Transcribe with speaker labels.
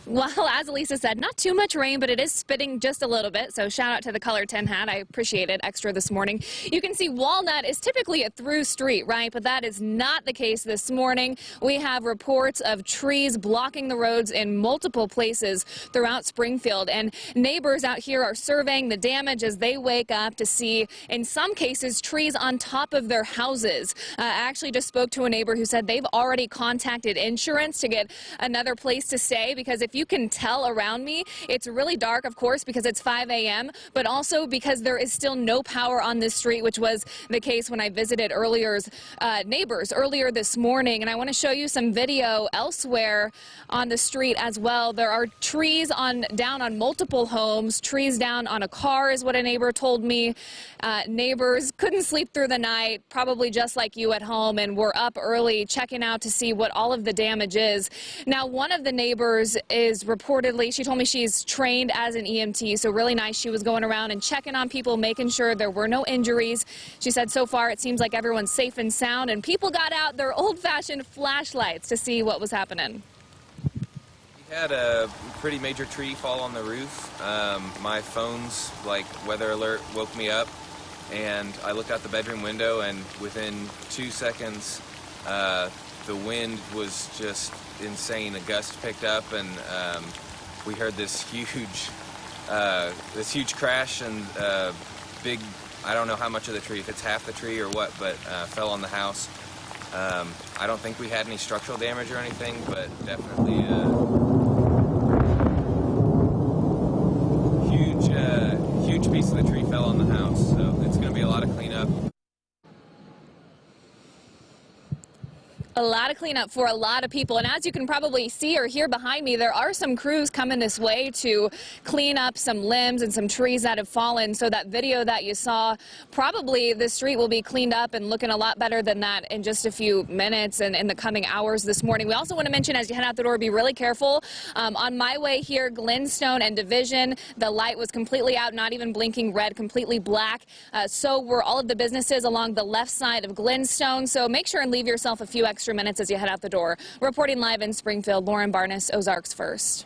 Speaker 1: Well, as Elisa said, not too much rain, but it is spitting just a little bit. So shout out to the Color 10 hat. I appreciate it extra this morning. You can see Walnut is typically a through street, right? But that is not the case this morning. We have reports of trees blocking the roads in multiple places throughout Springfield. And neighbors out here are surveying the damage as they wake up to see, in some cases, trees on top of their houses. I actually just spoke to a neighbor who said they've already contacted insurance to get another place to stay, because if you can tell around me, it's really dark, of course, because it's 5 a.m., but also because there is still no power on this street, which was the case when I visited neighbors earlier this morning. And I want to show you some video elsewhere on the street as well. There are trees down on multiple homes, trees down on a car is what a neighbor told me. Neighbors couldn't sleep through the night, probably just like you at home, and were up early checking out to see what all of the damage is. Now, one of the neighbors is reportedly, she told me she's trained as an EMT, so really nice. She was going around and checking on people, making sure there were no injuries. She said so far it seems like everyone's safe and sound, and people got out their old-fashioned flashlights to see what was happening.
Speaker 2: We had a pretty major tree fall on the roof. My phone's weather alert woke me up, and I looked out the bedroom window, and within 2 seconds the wind was just insane. A gust picked up, and we heard this huge crash, and big, I don't know how much of the tree, if it's half the tree or what, but fell on the house. I don't think we had any structural damage or anything, but definitely huge piece of the tree fell on the house, so it's going to be a lot of cleanup.
Speaker 1: A lot of cleanup for a lot of people, and as you can probably see or hear behind me, there are some crews coming this way to clean up some limbs and some trees that have fallen. So that video that you saw, probably the street will be cleaned up and looking a lot better than that in just a few minutes and in the coming hours this morning. We also want to mention, as you head out the door, be really careful. On my way here, Glenstone and Division, the light was completely out, not even blinking red, completely black. So were all of the businesses along the left side of Glenstone. So make sure and leave yourself a few extra minutes as you head out the door. Reporting live in Springfield, Lauren Barnes, Ozarks First.